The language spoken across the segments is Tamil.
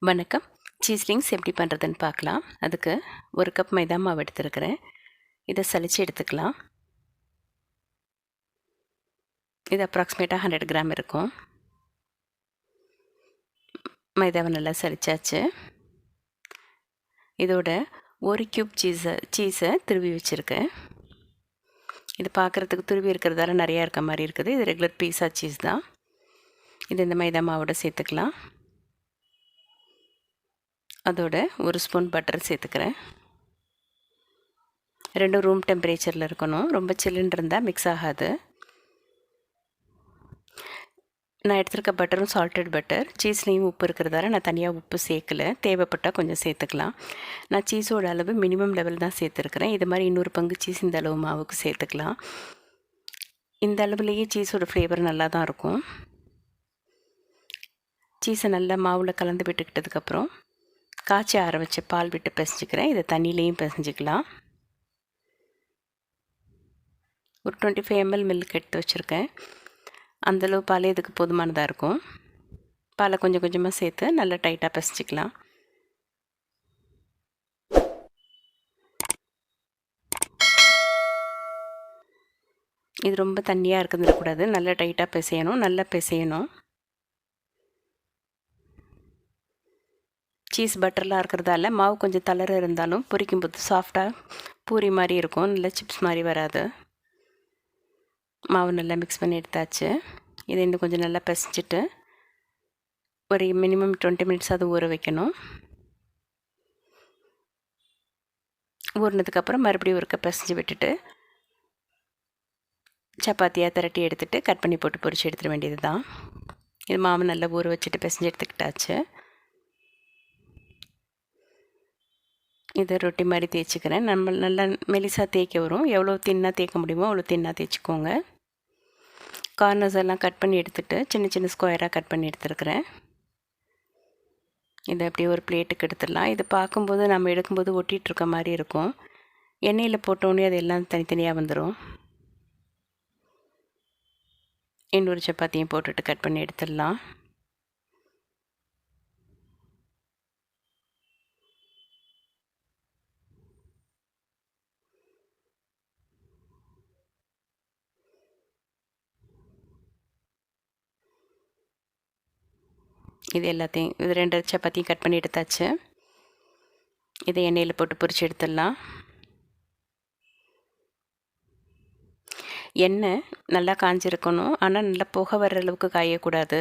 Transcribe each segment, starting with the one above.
வணக்கம். சீஸ்லிங்ஸ் எப்படி பண்ணுறதுன்னு பார்க்கலாம். அதுக்கு 1 கப் மைதா மாவு எடுத்துருக்கிறேன். இதை சலிச்சு எடுத்துக்கலாம். இது அப்ராக்சிமேட்டாக 100 கிராம் இருக்கும். மைதாவை நல்லா சலிச்சாச்சு. இதோட 1 கியூப் சீஸை துருவி வச்சுருக்கேன். இது பார்க்குறதுக்கு துருவி இருக்கிறதால நிறையா இருக்க மாதிரி இருக்குது. இது ரெகுலர் பீஸா சீஸ் தான். இது இந்த மைதா மாவோட சேர்த்துக்கலாம். அதோட 1 ஸ்பூன் பட்டர் சேர்த்துக்கிறேன். 2 ரூம் டெம்பரேச்சரில் இருக்கணும். ரொம்ப சில்லுன்னு இருந்தால் மிக்ஸ் ஆகாது. நான் எடுத்துருக்க பட்டரும் சால்டட் பட்டர். சீஸ்லேயும் உப்பு இருக்கிறதால நான் தனியாக உப்பு சேர்க்கலை. தேவைப்பட்டால் கொஞ்சம் சேர்த்துக்கலாம். நான் சீஸோட அளவு மினிமம் லெவல் தான் சேர்த்துருக்குறேன். இது மாதிரி இன்னொரு பங்கு சீஸ் இந்த அளவு மாவுக்கு சேர்த்துக்கலாம். இந்த அளவுலேயே சீஸோட ஃப்ளேவர் நல்லா தான் இருக்கும். சீஸை நல்லா மாவில் கலந்து விட்டுக்கிட்டதுக்கப்புறம் காய்ச்சி ஆற வச்ச பால் விட்டு பிசைஞ்சிக்கிறேன். இதை தண்ணியிலையும் பிசைஞ்சிக்கலாம். ஒரு 25 ml மில்க் எடுத்து வச்சுருக்கேன். அந்தளவு பால் இதுக்கு போதுமானதாக இருக்கும். பாலை கொஞ்சம் கொஞ்சமாக சேர்த்து நல்லா டைட்டாக பிசைஞ்சிக்கலாம். இது ரொம்ப தண்ணியாக இருக்குதுக்கூடாது. நல்லா டைட்டாக பிசையணும். நல்லா பிசையணும். சீஸ் பட்டர்லாம் இருக்கிறதால மாவு கொஞ்சம் தளர இருந்தாலும் பொரிக்கும்போது சாஃப்டாக பூரி மாதிரி இருக்கும். நல்லா சிப்ஸ் மாதிரி வராது. மாவு நல்லா மிக்ஸ் பண்ணி எடுத்தாச்சு. இதை இன்னும் கொஞ்சம் நல்லா பிசைஞ்சிட்டு ஒரு மினிமம் 20 மினிட்ஸ் அது ஊற வைக்கணும். ஊறினதுக்கப்புறம் மறுபடியும் ஒரு கப் பிசைஞ்சு விட்டுட்டு சப்பாத்தியாக திரட்டி எடுத்துகிட்டு கட் பண்ணி போட்டு பொரிச்சு எடுத்துட வேண்டியது தான். இது மாவு நல்லா ஊற வச்சுட்டு பிசைஞ்சு எடுத்துக்கிட்டாச்சு. இதை ரொட்டி மாதிரி தேய்ச்சிக்கிறேன். நம்ம நல்லா மெலிசாக தேய்க்க வரும். எவ்வளோ தின்னாக தேய்க்க முடியுமோ அவ்வளோ தின்னாக தேய்ச்சிக்கோங்க. கார்னர்ஸ் எல்லாம் கட் பண்ணி எடுத்துகிட்டு சின்ன சின்ன ஸ்கொயராக கட் பண்ணி எடுத்துருக்கிறேன். இதை அப்படியே ஒரு பிளேட்டுக்கு எடுத்துடலாம். இது பார்க்கும்போது நம்ம எடுக்கும்போது ஒட்டிகிட்ருக்க மாதிரி இருக்கும். எண்ணெயில் போட்டோன்னே அது எல்லாம் தனித்தனியாக வந்துடும். இன்னொரு சப்பாத்தியும் போட்டுட்டு கட் பண்ணி எடுத்துடலாம். இது எல்லாத்தையும் 2 சப்பாத்தியும் கட் பண்ணி எடுத்தாச்சு. இதை எண்ணெயில் போட்டு பொரிச்சு எடுத்துடலாம். எண்ணெய் நல்லா காஞ்சிருக்கணும். ஆனால் நல்லா புகை வர்ற அளவுக்கு காயக்கூடாது.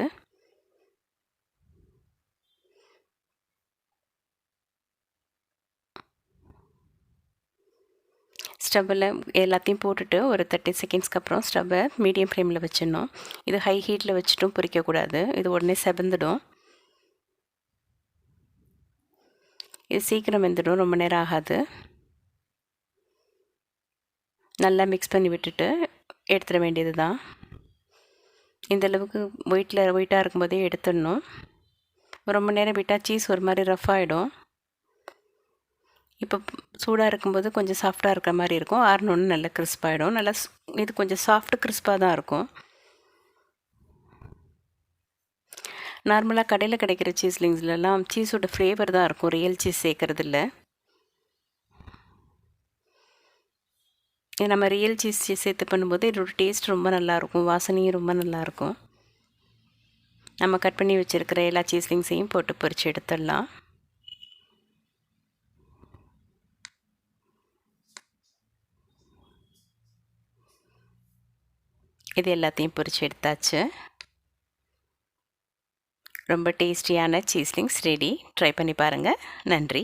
ஸ்டவ்வில் எல்லாத்தையும் போட்டுட்டு ஒரு 30 செகண்ட்ஸ்க்கு அப்புறம் ஸ்டவ்வை மீடியம் ஃப்ளேமில் வச்சிடணும். இது ஹை ஹீட்டில் வச்சுட்டும் பொரிக்கக்கூடாது. இது உடனே செவந்துடும். இது சீக்கிரம் வெந்துடும். ரொம்ப நேரம் ஆகாது. நல்லா மிக்ஸ் பண்ணி விட்டுட்டு எடுத்துட வேண்டியது தான். இந்தளவுக்கு ஒயிட்டாக இருக்கும்போதே எடுத்துடணும். ரொம்ப நேரம் விட்டால் சீஸ் ஒரு மாதிரி ரஃப் ஆகிடும். இப்போ சூடாக இருக்கும்போது கொஞ்சம் சாஃப்டாக இருக்கிற மாதிரி இருக்கும். ஆறணுன்னு நல்லா கிறிஸ்பாகிடும். நல்லா இது கொஞ்சம் சாஃப்ட் கிறிஸ்பாக தான் இருக்கும். நார்மலாக கடையில் கிடைக்கிற சீஸ்லிங்ஸ்லாம் சீஸோட ஃப்ளேவர் தான் இருக்கும். ரியல் சீஸ் சேர்க்கறது இல்லை. நம்ம ரியல் சீஸ் சேர்த்து பண்ணும்போது இதோட டேஸ்ட் ரொம்ப நல்லாயிருக்கும். வாசனையும் ரொம்ப நல்லாயிருக்கும். நம்ம கட் பண்ணி வச்சுருக்கிற எல்லா சீஸ்லிங்ஸையும் போட்டு பொரிச்சு எடுத்துடலாம். இது எல்லாத்தையும் பொரிச்சு எடுத்தாச்சு. ரொம்ப டேஸ்டியான சீஸ்லிங்ஸ் ரெடி. ட்ரை பண்ணி பாருங்கள். நன்றி.